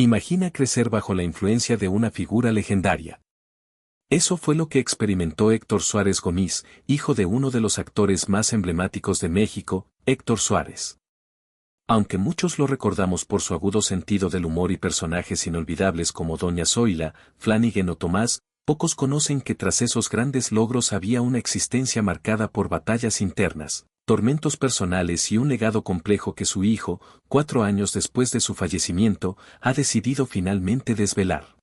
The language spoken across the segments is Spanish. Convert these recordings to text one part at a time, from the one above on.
Imagina crecer bajo la influencia de una figura legendaria. Eso fue lo que experimentó Héctor Suárez Gómez, hijo de uno de los actores más emblemáticos de México, Héctor Suárez. Aunque muchos lo recordamos por su agudo sentido del humor y personajes inolvidables como Doña Zoila, Flanagan o Tomás, pocos conocen que tras esos grandes logros había una existencia marcada por batallas internas, tormentos personales y un legado complejo que su hijo, 4 años después de su fallecimiento, ha decidido finalmente desvelar.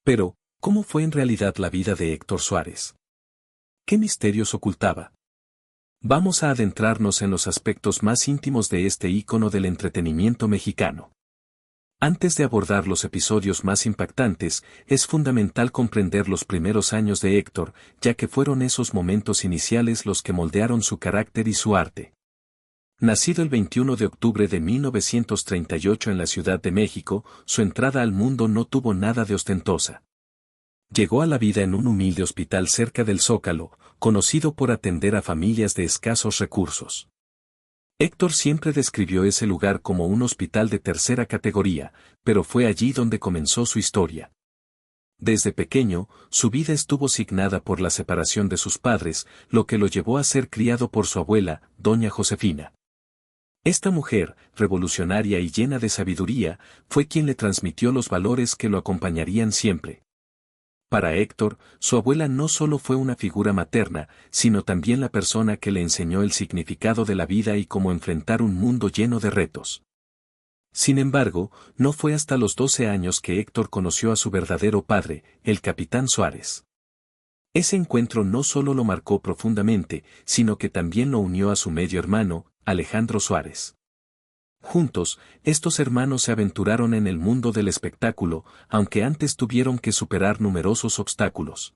Pero, ¿cómo fue en realidad la vida de Héctor Suárez? ¿Qué misterios ocultaba? Vamos a adentrarnos en los aspectos más íntimos de este ícono del entretenimiento mexicano. Antes de abordar los episodios más impactantes, es fundamental comprender los primeros años de Héctor, ya que fueron esos momentos iniciales los que moldearon su carácter y su arte. Nacido el 21 de octubre de 1938 en la Ciudad de México, su entrada al mundo no tuvo nada de ostentosa. Llegó a la vida en un humilde hospital cerca del Zócalo, conocido por atender a familias de escasos recursos. Héctor siempre describió ese lugar como un hospital de tercera categoría, pero fue allí donde comenzó su historia. Desde pequeño, su vida estuvo signada por la separación de sus padres, lo que lo llevó a ser criado por su abuela, doña Josefina. Esta mujer, revolucionaria y llena de sabiduría, fue quien le transmitió los valores que lo acompañarían siempre. Para Héctor, su abuela no solo fue una figura materna, sino también la persona que le enseñó el significado de la vida y cómo enfrentar un mundo lleno de retos. Sin embargo, no fue hasta los 12 años que Héctor conoció a su verdadero padre, el capitán Suárez. Ese encuentro no solo lo marcó profundamente, sino que también lo unió a su medio hermano, Alejandro Suárez. Juntos, estos hermanos se aventuraron en el mundo del espectáculo, aunque antes tuvieron que superar numerosos obstáculos.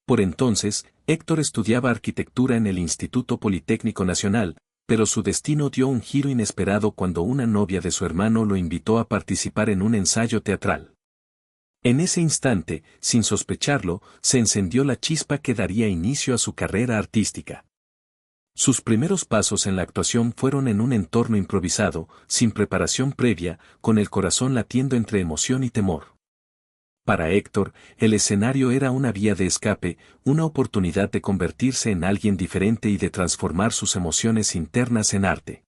Por entonces, Héctor estudiaba arquitectura en el Instituto Politécnico Nacional, pero su destino dio un giro inesperado cuando una novia de su hermano lo invitó a participar en un ensayo teatral. En ese instante, sin sospecharlo, se encendió la chispa que daría inicio a su carrera artística. Sus primeros pasos en la actuación fueron en un entorno improvisado, sin preparación previa, con el corazón latiendo entre emoción y temor. Para Héctor, el escenario era una vía de escape, una oportunidad de convertirse en alguien diferente y de transformar sus emociones internas en arte.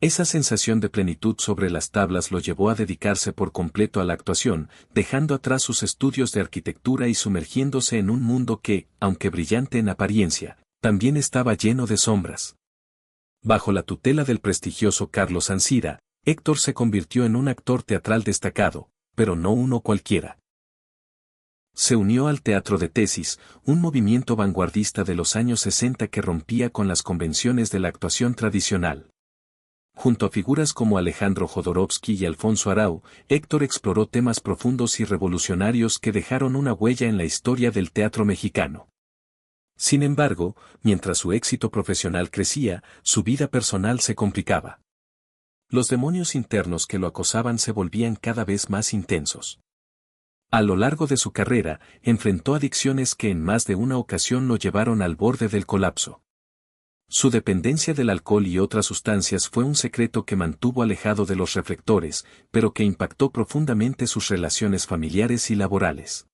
Esa sensación de plenitud sobre las tablas lo llevó a dedicarse por completo a la actuación, dejando atrás sus estudios de arquitectura y sumergiéndose en un mundo que, aunque brillante en apariencia, también estaba lleno de sombras. Bajo la tutela del prestigioso Carlos Ansira, Héctor se convirtió en un actor teatral destacado, pero no uno cualquiera. Se unió al teatro de tesis, un movimiento vanguardista de los años 60 que rompía con las convenciones de la actuación tradicional. Junto a figuras como Alejandro Jodorowsky y Alfonso Arau, Héctor exploró temas profundos y revolucionarios que dejaron una huella en la historia del teatro mexicano. Sin embargo, mientras su éxito profesional crecía, su vida personal se complicaba. Los demonios internos que lo acosaban se volvían cada vez más intensos. A lo largo de su carrera, enfrentó adicciones que en más de una ocasión lo llevaron al borde del colapso. Su dependencia del alcohol y otras sustancias fue un secreto que mantuvo alejado de los reflectores, pero que impactó profundamente sus relaciones familiares y laborales.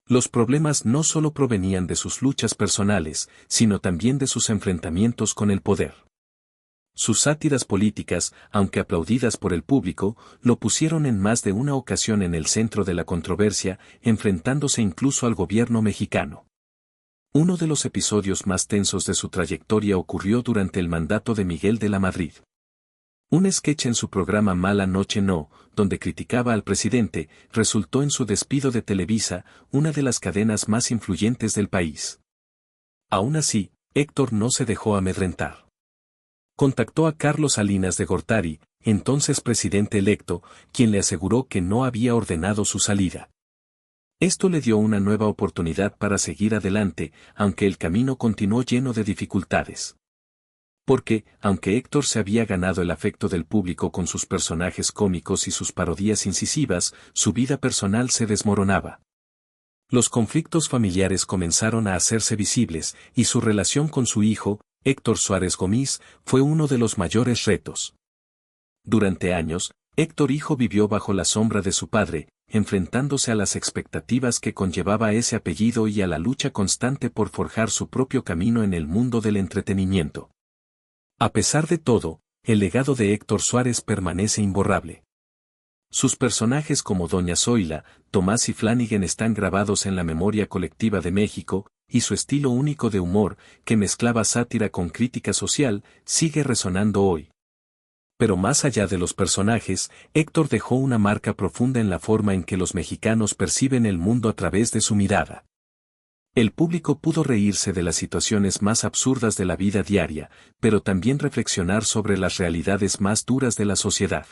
Los problemas no solo provenían de sus luchas personales, sino también de sus enfrentamientos con el poder. Sus sátiras políticas, aunque aplaudidas por el público, lo pusieron en más de una ocasión en el centro de la controversia, enfrentándose incluso al gobierno mexicano. Uno de los episodios más tensos de su trayectoria ocurrió durante el mandato de Miguel de la Madrid. Un sketch en su programa Mala Noche No, donde criticaba al presidente, resultó en su despido de Televisa, una de las cadenas más influyentes del país. Aún así, Héctor no se dejó amedrentar. Contactó a Carlos Salinas de Gortari, entonces presidente electo, quien le aseguró que no había ordenado su salida. Esto le dio una nueva oportunidad para seguir adelante, aunque el camino continuó lleno de dificultades. Porque, aunque Héctor se había ganado el afecto del público con sus personajes cómicos y sus parodias incisivas, su vida personal se desmoronaba. Los conflictos familiares comenzaron a hacerse visibles, y su relación con su hijo, Héctor Suárez Gómez, fue uno de los mayores retos. Durante años, Héctor hijo vivió bajo la sombra de su padre, enfrentándose a las expectativas que conllevaba ese apellido y a la lucha constante por forjar su propio camino en el mundo del entretenimiento. A pesar de todo, el legado de Héctor Suárez permanece imborrable. Sus personajes como Doña Zoila, Tomás y Flanagan están grabados en la memoria colectiva de México, y su estilo único de humor, que mezclaba sátira con crítica social, sigue resonando hoy. Pero más allá de los personajes, Héctor dejó una marca profunda en la forma en que los mexicanos perciben el mundo a través de su mirada. El público pudo reírse de las situaciones más absurdas de la vida diaria, pero también reflexionar sobre las realidades más duras de la sociedad.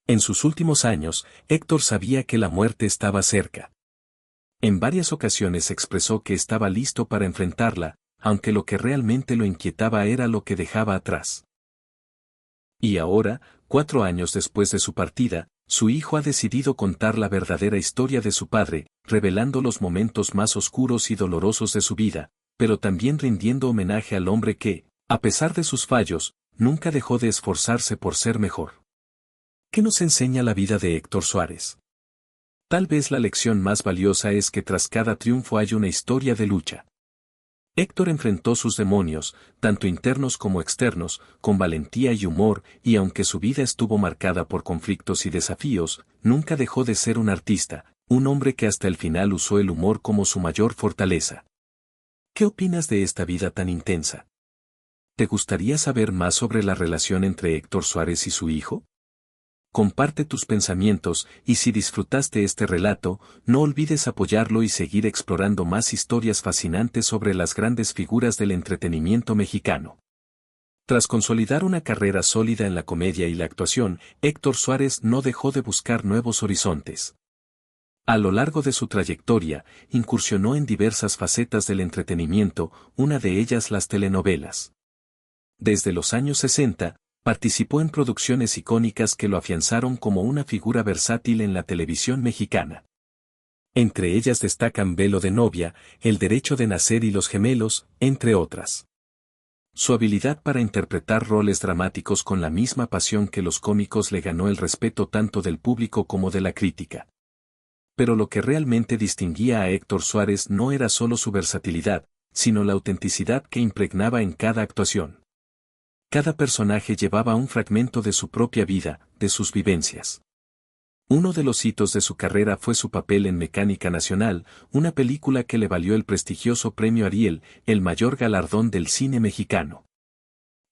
En sus últimos años, Héctor sabía que la muerte estaba cerca. En varias ocasiones expresó que estaba listo para enfrentarla, aunque lo que realmente lo inquietaba era lo que dejaba atrás. Y ahora, 4 años después de su partida, su hijo ha decidido contar la verdadera historia de su padre, revelando los momentos más oscuros y dolorosos de su vida, pero también rindiendo homenaje al hombre que, a pesar de sus fallos, nunca dejó de esforzarse por ser mejor. ¿Qué nos enseña la vida de Héctor Suárez? Tal vez la lección más valiosa es que tras cada triunfo hay una historia de lucha. Héctor enfrentó sus demonios, tanto internos como externos, con valentía y humor, y aunque su vida estuvo marcada por conflictos y desafíos, nunca dejó de ser un artista, un hombre que hasta el final usó el humor como su mayor fortaleza. ¿Qué opinas de esta vida tan intensa? ¿Te gustaría saber más sobre la relación entre Héctor Suárez y su hijo? Comparte tus pensamientos, y si disfrutaste este relato, no olvides apoyarlo y seguir explorando más historias fascinantes sobre las grandes figuras del entretenimiento mexicano. Tras consolidar una carrera sólida en la comedia y la actuación, Héctor Suárez no dejó de buscar nuevos horizontes. A lo largo de su trayectoria, incursionó en diversas facetas del entretenimiento, una de ellas las telenovelas. Desde los años 60, participó en producciones icónicas que lo afianzaron como una figura versátil en la televisión mexicana. Entre ellas destacan Velo de novia, El derecho de nacer y Los gemelos, entre otras. Su habilidad para interpretar roles dramáticos con la misma pasión que los cómicos le ganó el respeto tanto del público como de la crítica. Pero lo que realmente distinguía a Héctor Suárez no era solo su versatilidad, sino la autenticidad que impregnaba en cada actuación. Cada personaje llevaba un fragmento de su propia vida, de sus vivencias. Uno de los hitos de su carrera fue su papel en Mecánica Nacional, una película que le valió el prestigioso Premio Ariel, el mayor galardón del cine mexicano.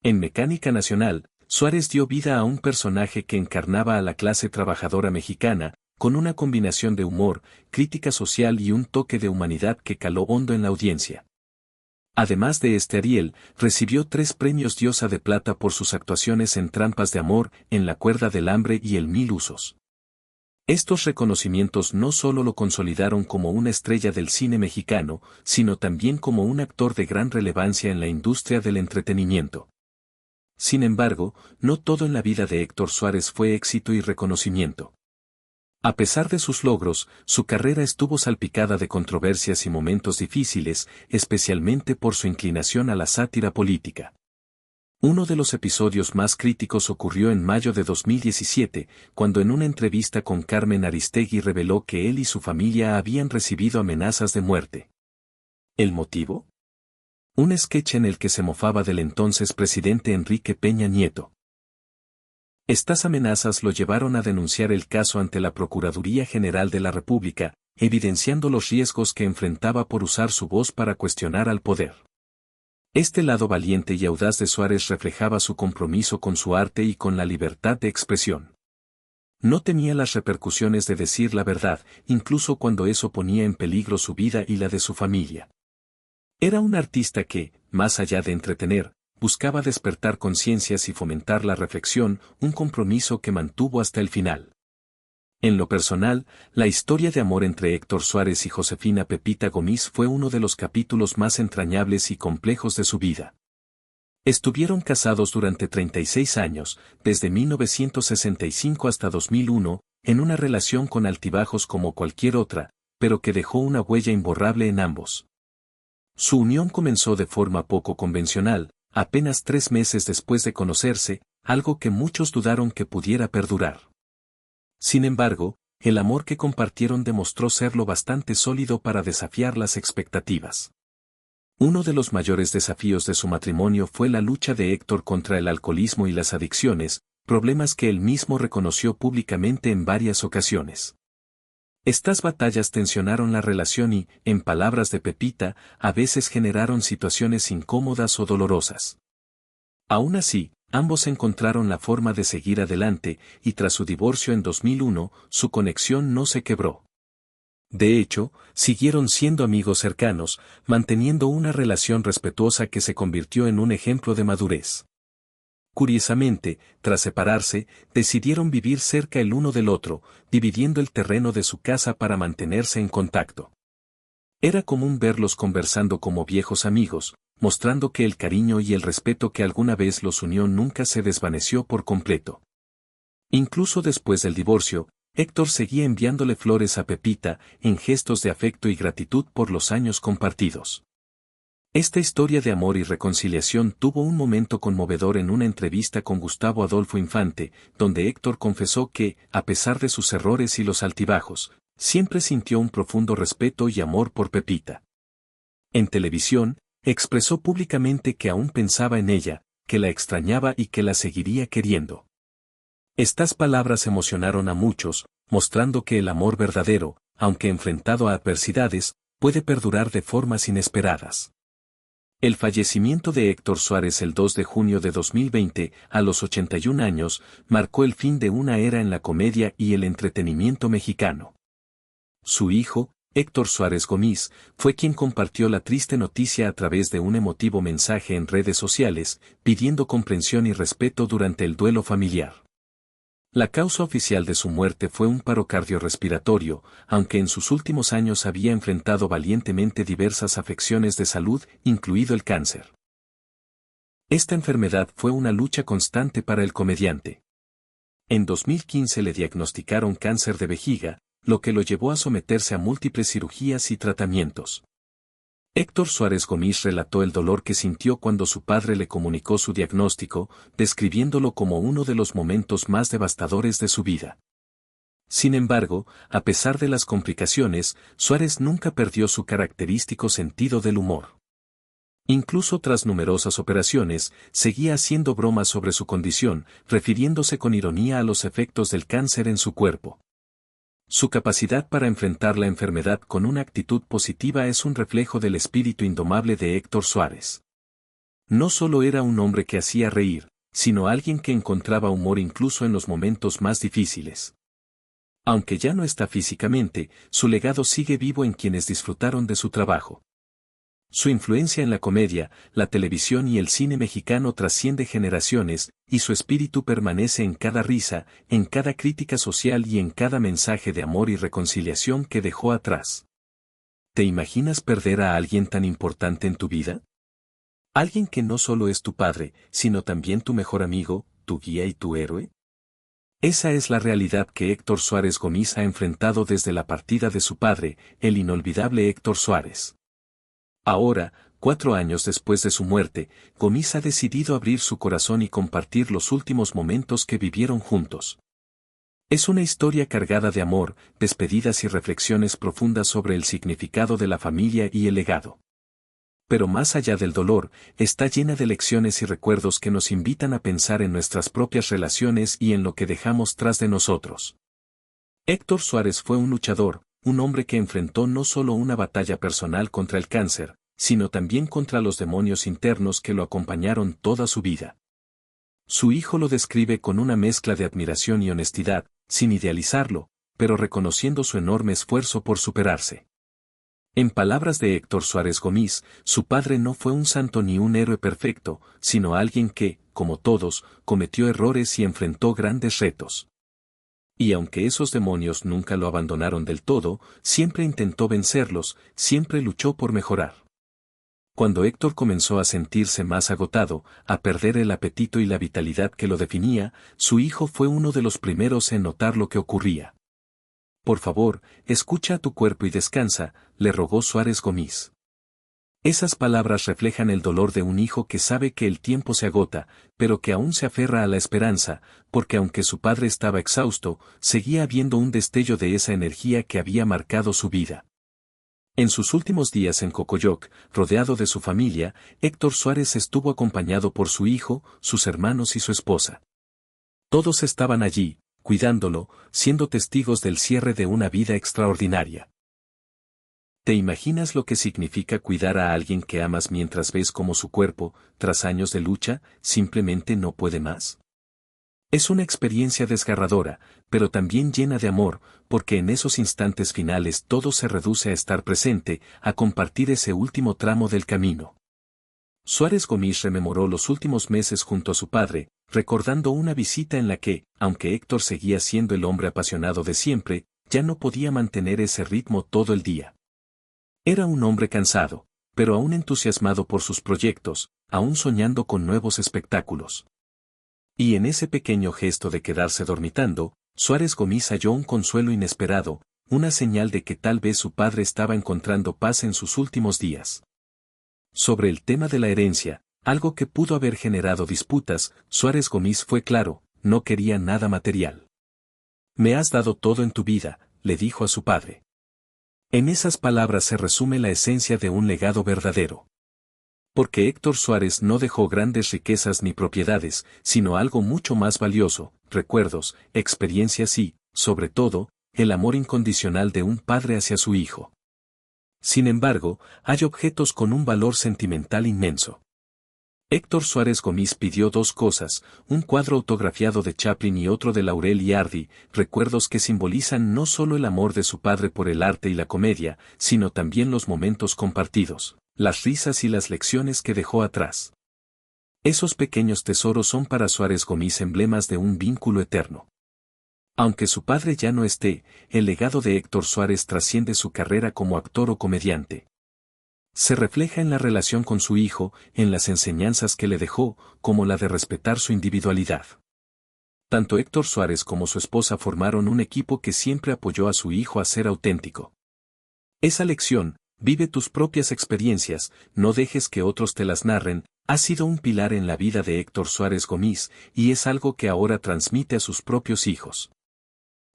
En Mecánica Nacional, Suárez dio vida a un personaje que encarnaba a la clase trabajadora mexicana, con una combinación de humor, crítica social y un toque de humanidad que caló hondo en la audiencia. Además de este Ariel, recibió 3 premios Diosa de Plata por sus actuaciones en Trampas de amor, En la cuerda del hambre y El mil usos. Estos reconocimientos no solo lo consolidaron como una estrella del cine mexicano, sino también como un actor de gran relevancia en la industria del entretenimiento. Sin embargo, no todo en la vida de Héctor Suárez fue éxito y reconocimiento. A pesar de sus logros, su carrera estuvo salpicada de controversias y momentos difíciles, especialmente por su inclinación a la sátira política. Uno de los episodios más críticos ocurrió en mayo de 2017, cuando en una entrevista con Carmen Aristegui reveló que él y su familia habían recibido amenazas de muerte. ¿El motivo? Un sketch en el que se mofaba del entonces presidente Enrique Peña Nieto. Estas amenazas lo llevaron a denunciar el caso ante la Procuraduría General de la República, evidenciando los riesgos que enfrentaba por usar su voz para cuestionar al poder. Este lado valiente y audaz de Suárez reflejaba su compromiso con su arte y con la libertad de expresión. No temía las repercusiones de decir la verdad, incluso cuando eso ponía en peligro su vida y la de su familia. Era un artista que, más allá de entretener, buscaba despertar conciencias y fomentar la reflexión, un compromiso que mantuvo hasta el final. En lo personal, la historia de amor entre Héctor Suárez y Josefina Pepita Gomis fue uno de los capítulos más entrañables y complejos de su vida. Estuvieron casados durante 36 años, desde 1965 hasta 2001, en una relación con altibajos como cualquier otra, pero que dejó una huella imborrable en ambos. Su unión comenzó de forma poco convencional, apenas 3 meses después de conocerse, algo que muchos dudaron que pudiera perdurar. Sin embargo, el amor que compartieron demostró ser lo bastante sólido para desafiar las expectativas. Uno de los mayores desafíos de su matrimonio fue la lucha de Héctor contra el alcoholismo y las adicciones, problemas que él mismo reconoció públicamente en varias ocasiones. Estas batallas tensionaron la relación y, en palabras de Pepita, a veces generaron situaciones incómodas o dolorosas. Aún así, ambos encontraron la forma de seguir adelante, y tras su divorcio en 2001, su conexión no se quebró. De hecho, siguieron siendo amigos cercanos, manteniendo una relación respetuosa que se convirtió en un ejemplo de madurez. Curiosamente, tras separarse, decidieron vivir cerca el uno del otro, dividiendo el terreno de su casa para mantenerse en contacto. Era común verlos conversando como viejos amigos, mostrando que el cariño y el respeto que alguna vez los unió nunca se desvaneció por completo. Incluso después del divorcio, Héctor seguía enviándole flores a Pepita, en gestos de afecto y gratitud por los años compartidos. Esta historia de amor y reconciliación tuvo un momento conmovedor en una entrevista con Gustavo Adolfo Infante, donde Héctor confesó que, a pesar de sus errores y los altibajos, siempre sintió un profundo respeto y amor por Pepita. En televisión, expresó públicamente que aún pensaba en ella, que la extrañaba y que la seguiría queriendo. Estas palabras emocionaron a muchos, mostrando que el amor verdadero, aunque enfrentado a adversidades, puede perdurar de formas inesperadas. El fallecimiento de Héctor Suárez el 2 de junio de 2020, a los 81 años, marcó el fin de una era en la comedia y el entretenimiento mexicano. Su hijo, Héctor Suárez Gómez, fue quien compartió la triste noticia a través de un emotivo mensaje en redes sociales, pidiendo comprensión y respeto durante el duelo familiar. La causa oficial de su muerte fue un paro cardiorrespiratorio, aunque en sus últimos años había enfrentado valientemente diversas afecciones de salud, incluido el cáncer. Esta enfermedad fue una lucha constante para el comediante. En 2015 le diagnosticaron cáncer de vejiga, lo que lo llevó a someterse a múltiples cirugías y tratamientos. Héctor Suárez Gómez relató el dolor que sintió cuando su padre le comunicó su diagnóstico, describiéndolo como uno de los momentos más devastadores de su vida. Sin embargo, a pesar de las complicaciones, Suárez nunca perdió su característico sentido del humor. Incluso tras numerosas operaciones, seguía haciendo bromas sobre su condición, refiriéndose con ironía a los efectos del cáncer en su cuerpo. Su capacidad para enfrentar la enfermedad con una actitud positiva es un reflejo del espíritu indomable de Héctor Suárez. No solo era un hombre que hacía reír, sino alguien que encontraba humor incluso en los momentos más difíciles. Aunque ya no está físicamente, su legado sigue vivo en quienes disfrutaron de su trabajo. Su influencia en la comedia, la televisión y el cine mexicano trasciende generaciones, y su espíritu permanece en cada risa, en cada crítica social y en cada mensaje de amor y reconciliación que dejó atrás. ¿Te imaginas perder a alguien tan importante en tu vida? Alguien que no solo es tu padre, sino también tu mejor amigo, tu guía y tu héroe. Esa es la realidad que Héctor Suárez Gómez ha enfrentado desde la partida de su padre, el inolvidable Héctor Suárez. Ahora, 4 años después de su muerte, Gómez ha decidido abrir su corazón y compartir los últimos momentos que vivieron juntos. Es una historia cargada de amor, despedidas y reflexiones profundas sobre el significado de la familia y el legado. Pero más allá del dolor, está llena de lecciones y recuerdos que nos invitan a pensar en nuestras propias relaciones y en lo que dejamos tras de nosotros. Héctor Suárez fue un luchador, un hombre que enfrentó no solo una batalla personal contra el cáncer, sino también contra los demonios internos que lo acompañaron toda su vida. Su hijo lo describe con una mezcla de admiración y honestidad, sin idealizarlo, pero reconociendo su enorme esfuerzo por superarse. En palabras de Héctor Suárez Gómez, su padre no fue un santo ni un héroe perfecto, sino alguien que, como todos, cometió errores y enfrentó grandes retos. Y aunque esos demonios nunca lo abandonaron del todo, siempre intentó vencerlos, siempre luchó por mejorar. Cuando Héctor comenzó a sentirse más agotado, a perder el apetito y la vitalidad que lo definía, su hijo fue uno de los primeros en notar lo que ocurría. Por favor, escucha a tu cuerpo y descansa, le rogó Suárez Gómez. Esas palabras reflejan el dolor de un hijo que sabe que el tiempo se agota, pero que aún se aferra a la esperanza, porque aunque su padre estaba exhausto, seguía habiendo un destello de esa energía que había marcado su vida. En sus últimos días en Cocoyoc, rodeado de su familia, Héctor Suárez estuvo acompañado por su hijo, sus hermanos y su esposa. Todos estaban allí, cuidándolo, siendo testigos del cierre de una vida extraordinaria. ¿Te imaginas lo que significa cuidar a alguien que amas mientras ves cómo su cuerpo, tras años de lucha, simplemente no puede más? Es una experiencia desgarradora, pero también llena de amor, porque en esos instantes finales todo se reduce a estar presente, a compartir ese último tramo del camino. Suárez Gómez rememoró los últimos meses junto a su padre, recordando una visita en la que, aunque Héctor seguía siendo el hombre apasionado de siempre, ya no podía mantener ese ritmo todo el día. Era un hombre cansado, pero aún entusiasmado por sus proyectos, aún soñando con nuevos espectáculos. Y en ese pequeño gesto de quedarse dormitando, Suárez Gómez halló un consuelo inesperado, una señal de que tal vez su padre estaba encontrando paz en sus últimos días. Sobre el tema de la herencia, algo que pudo haber generado disputas, Suárez Gómez fue claro, no quería nada material. «Me has dado todo en tu vida», le dijo a su padre. En esas palabras se resume la esencia de un legado verdadero. Porque Héctor Suárez no dejó grandes riquezas ni propiedades, sino algo mucho más valioso, recuerdos, experiencias y, sobre todo, el amor incondicional de un padre hacia su hijo. Sin embargo, hay objetos con un valor sentimental inmenso. Héctor Suárez Gómez pidió dos cosas, un cuadro autografiado de Chaplin y otro de Laurel y Hardy, recuerdos que simbolizan no solo el amor de su padre por el arte y la comedia, sino también los momentos compartidos, las risas y las lecciones que dejó atrás. Esos pequeños tesoros son para Suárez Gómez emblemas de un vínculo eterno. Aunque su padre ya no esté, el legado de Héctor Suárez trasciende su carrera como actor o comediante. Se refleja en la relación con su hijo, en las enseñanzas que le dejó, como la de respetar su individualidad. Tanto Héctor Suárez como su esposa formaron un equipo que siempre apoyó a su hijo a ser auténtico. Esa lección, vive tus propias experiencias, no dejes que otros te las narren, ha sido un pilar en la vida de Héctor Suárez Gómez, y es algo que ahora transmite a sus propios hijos.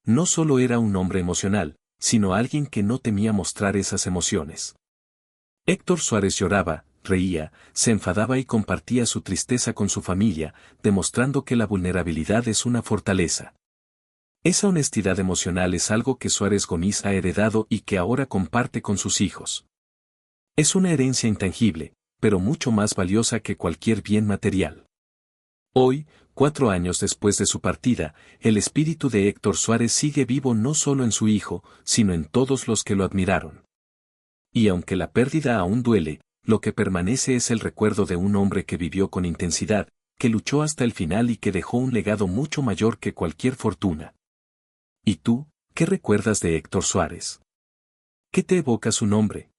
No solo era un hombre emocional, sino alguien que no temía mostrar esas emociones. Héctor Suárez lloraba, reía, se enfadaba y compartía su tristeza con su familia, demostrando que la vulnerabilidad es una fortaleza. Esa honestidad emocional es algo que Suárez Gómez ha heredado y que ahora comparte con sus hijos. Es una herencia intangible, pero mucho más valiosa que cualquier bien material. Hoy, 4 años después de su partida, el espíritu de Héctor Suárez sigue vivo no solo en su hijo, sino en todos los que lo admiraron. Y aunque la pérdida aún duele, lo que permanece es el recuerdo de un hombre que vivió con intensidad, que luchó hasta el final y que dejó un legado mucho mayor que cualquier fortuna. ¿Y tú, qué recuerdas de Héctor Suárez? ¿Qué te evoca su nombre?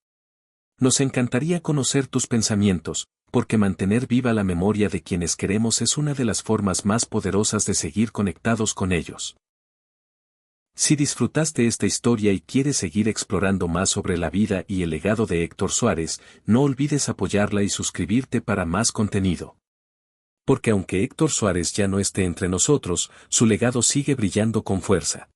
Nos encantaría conocer tus pensamientos, porque mantener viva la memoria de quienes queremos es una de las formas más poderosas de seguir conectados con ellos. Si disfrutaste esta historia y quieres seguir explorando más sobre la vida y el legado de Héctor Suárez, no olvides apoyarla y suscribirte para más contenido. Porque aunque Héctor Suárez ya no esté entre nosotros, su legado sigue brillando con fuerza.